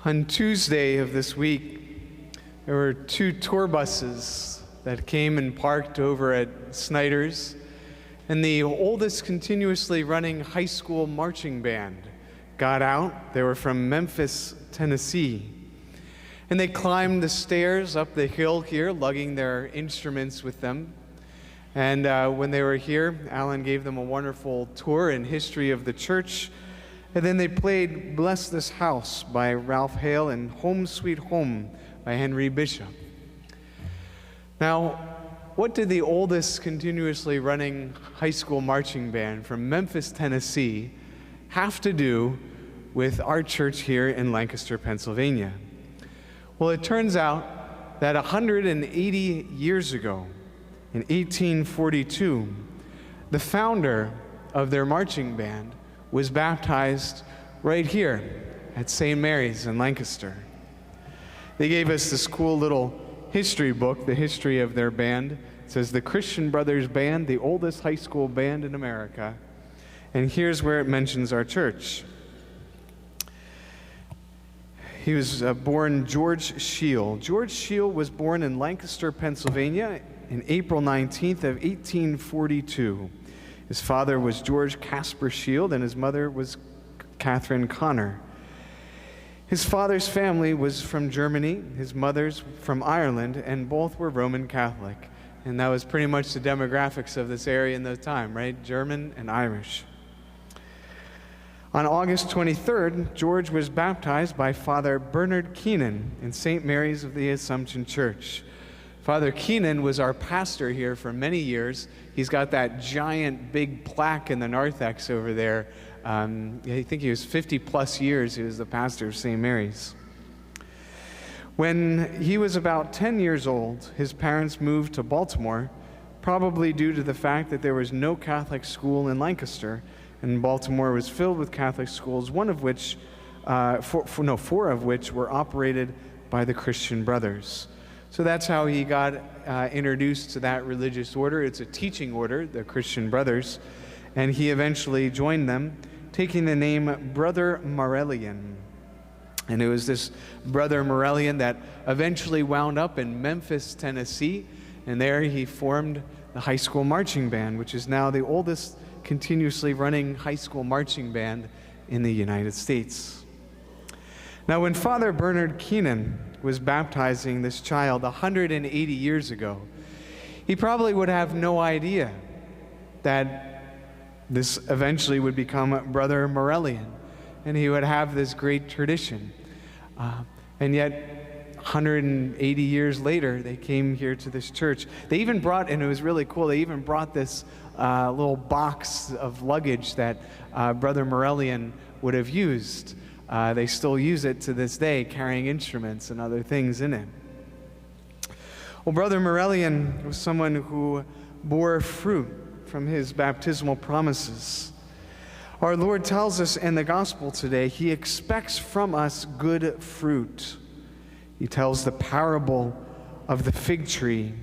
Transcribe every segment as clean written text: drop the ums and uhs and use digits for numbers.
On Tuesday of this week, there were 2 tour buses that came and parked over at Snyder's, and the oldest continuously running high school marching band got out. They were from Memphis, Tennessee. And they climbed the stairs up the hill here, lugging their instruments with them. And when they were here, Alan gave them a wonderful tour and history of the church. And then they played Bless This House by Ralph Hale and Home Sweet Home by Henry Bishop. Now, what did the oldest continuously running high school marching band from Memphis, Tennessee have to do with our church here in Lancaster, Pennsylvania? Well, it turns out that 180 years ago, in 1842, the founder of their marching band was baptized right here at St. Mary's in Lancaster. They gave us this cool little history book, the history of their band. It says, the Christian Brothers Band, the oldest high school band in America. And here's where it mentions our church. He was born George Shield. George Shield was born in Lancaster, Pennsylvania in April 19th of 1842. His father was George Casper Shield, and his mother was Catherine Connor. His father's family was from Germany, his mother's from Ireland, and both were Roman Catholic. And that was pretty much the demographics of this area in the time, right? German and Irish. On August 23rd, George was baptized by Father Bernard Keenan in St. Mary's of the Assumption Church. Father Keenan was our pastor here for many years. He's got that giant big plaque in the narthex over there. I think he was 50 plus years he was the pastor of St. Mary's. When he was about 10 years old, his parents moved to Baltimore, probably due to the fact that there was no Catholic school in Lancaster, and Baltimore was filled with Catholic schools, four of which were operated by the Christian Brothers. So that's how he got introduced to that religious order. It's a teaching order, the Christian Brothers, and he eventually joined them, taking the name Brother Morellian. And it was this Brother Morellian that eventually wound up in Memphis, Tennessee, and there he formed the high school marching band, which is now the oldest continuously running high school marching band in the United States. Now, when Father Bernard Keenan was baptizing this child 180 years ago, he probably would have no idea that this eventually would become Brother Morellian, and he would have this great tradition. And yet, 180 years later, they came here to this church. They even brought, and it was really cool, they even brought this little box of luggage that Brother Morellian would have used. They still use it to this day, carrying instruments and other things in it. Well, Brother Morellian was someone who bore fruit from his baptismal promises. Our Lord tells us in the gospel today, he expects from us good fruit. He tells the parable of the fig tree.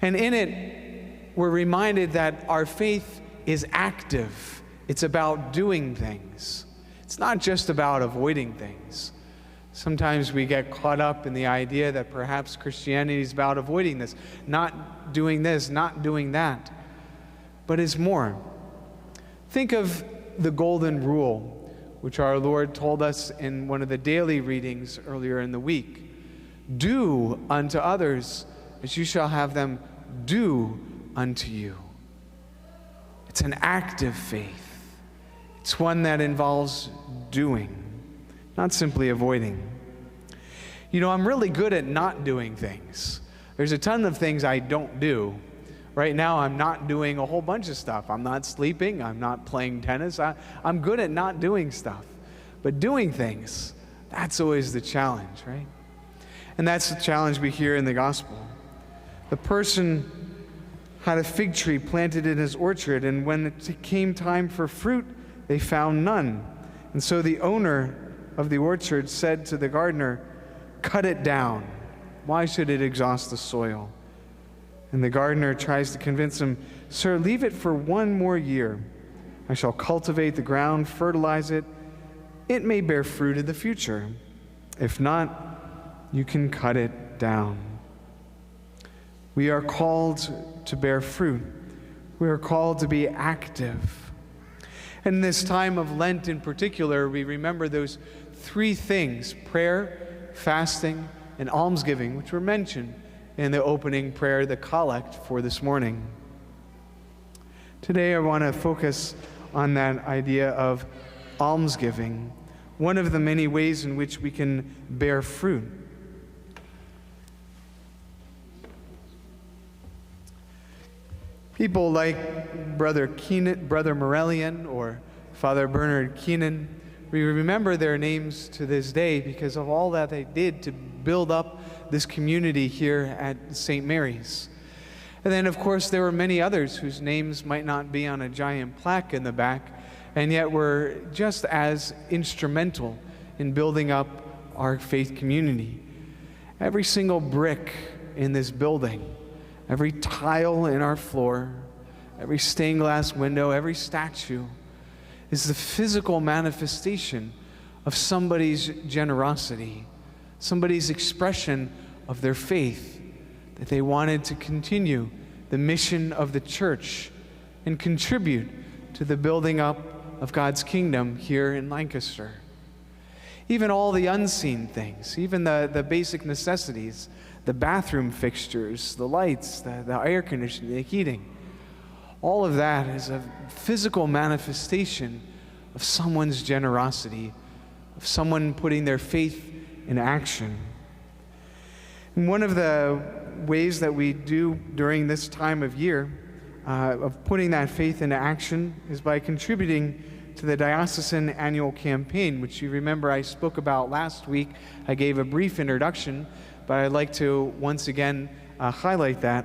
And in it, we're reminded that our faith is active. It's about doing things. It's not just about avoiding things. Sometimes we get caught up in the idea that perhaps Christianity is about avoiding this, not doing that. But it's more. Think of the golden rule, which our Lord told us in one of the daily readings earlier in the week. Do unto others as you shall have them do unto you. It's an active faith. It's one that involves doing, not simply avoiding. You know, I'm really good at not doing things. There's a ton of things I don't do. Right now, I'm not doing a whole bunch of stuff. I'm not sleeping. I'm not playing tennis. I'm good at not doing stuff. But doing things, that's always the challenge, right? And that's the challenge we hear in the gospel. The person had a fig tree planted in his orchard, and when it came time for fruit, they found none. And so the owner of the orchard said to the gardener, "Cut it down. Why should it exhaust the soil?" And the gardener tries to convince him, "Sir, leave it for one more year. I shall cultivate the ground, fertilize it. It may bear fruit in the future." If not, you can cut it down. We are called to bear fruit. We are called to be active. And in this time of Lent in particular, we remember those three things: prayer, fasting, and almsgiving, which were mentioned in the opening prayer, the collect for this morning. Today I want to focus on that idea of almsgiving, one of the many ways in which we can bear fruit. People like Brother Morellian or Father Bernard Keenan, we remember their names to this day because of all that they did to build up this community here at St. Mary's. And then, of course, there were many others whose names might not be on a giant plaque in the back, and yet were just as instrumental in building up our faith community. Every single brick in this building, every tile in our floor, every stained glass window, every statue is the physical manifestation of somebody's generosity, somebody's expression of their faith, that they wanted to continue the mission of the church and contribute to the building up of God's kingdom here in Lancaster. Even all the unseen things, even the basic necessities, the bathroom fixtures, the lights, the air conditioning, the heating, all of that is a physical manifestation of someone's generosity, of someone putting their faith in action. And one of the ways that we do during this time of year of putting that faith into action is by contributing to the Diocesan annual campaign, which you remember I spoke about last week. I gave a brief introduction, but I'd like to once again highlight that.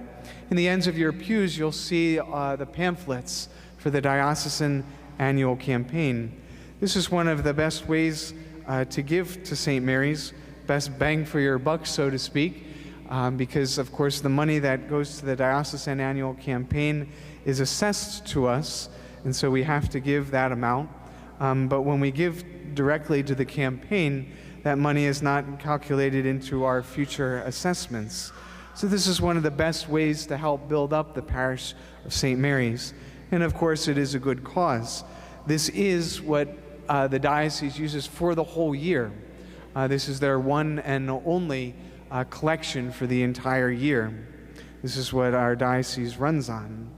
In the ends of your pews, you'll see the pamphlets for the Diocesan annual campaign. This is one of the best ways to give to St. Mary's, best bang for your buck, so to speak, because, of course, the money that goes to the Diocesan annual campaign is assessed to us, and so we have to give that amount. But when we give directly to the campaign, that money is not calculated into our future assessments. So this is one of the best ways to help build up the parish of St. Mary's. And of course, it is a good cause. This is what the diocese uses for the whole year. This is their one and only collection for the entire year. This is what our diocese runs on.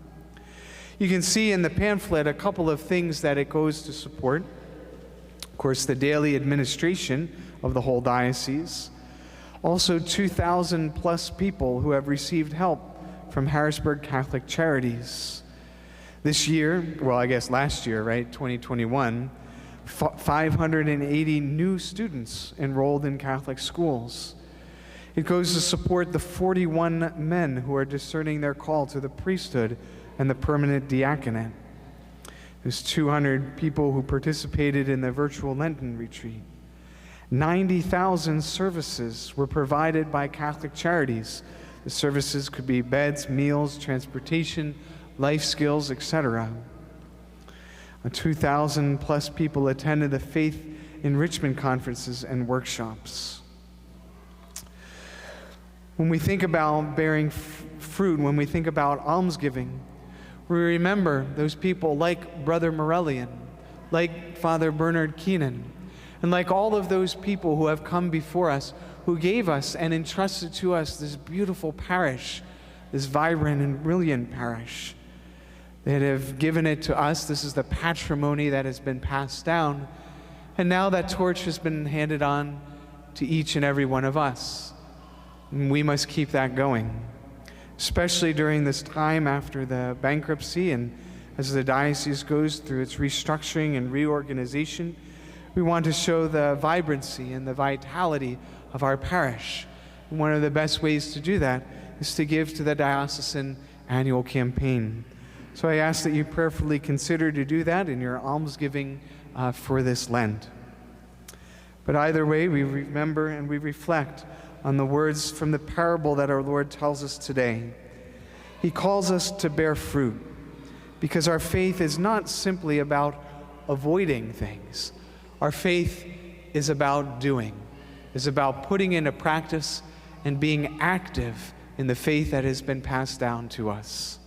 You can see in the pamphlet a couple of things that it goes to support. Of course, the daily administration of the whole diocese. Also, 2,000 plus people who have received help from Harrisburg Catholic Charities. This year, well, I guess last year, right, 2021, 580 new students enrolled in Catholic schools. It goes to support the 41 men who are discerning their call to the priesthood and the permanent diaconate. There's 200 people who participated in the virtual Lenten retreat. 90,000 services were provided by Catholic Charities. The services could be beds, meals, transportation, life skills, etc. 2,000 plus people attended the faith enrichment conferences and workshops. When we think about bearing fruit, when we think about almsgiving, we remember those people like Brother Morellian, like Father Bernard Keenan, and like all of those people who have come before us, who gave us and entrusted to us this beautiful parish, this vibrant and brilliant parish. They have given it to us. This is the patrimony that has been passed down. And now that torch has been handed on to each and every one of us. And we must keep that going, especially during this time after the bankruptcy and as the diocese goes through its restructuring and reorganization. We want to show the vibrancy and the vitality of our parish. And one of the best ways to do that is to give to the Diocesan annual campaign. So I ask that you prayerfully consider to do that in your almsgiving for this Lent. But either way, we remember and we reflect on the words from the parable that our Lord tells us today. He calls us to bear fruit because our faith is not simply about avoiding things. Our faith is about doing. is about putting into practice and being active in the faith that has been passed down to us.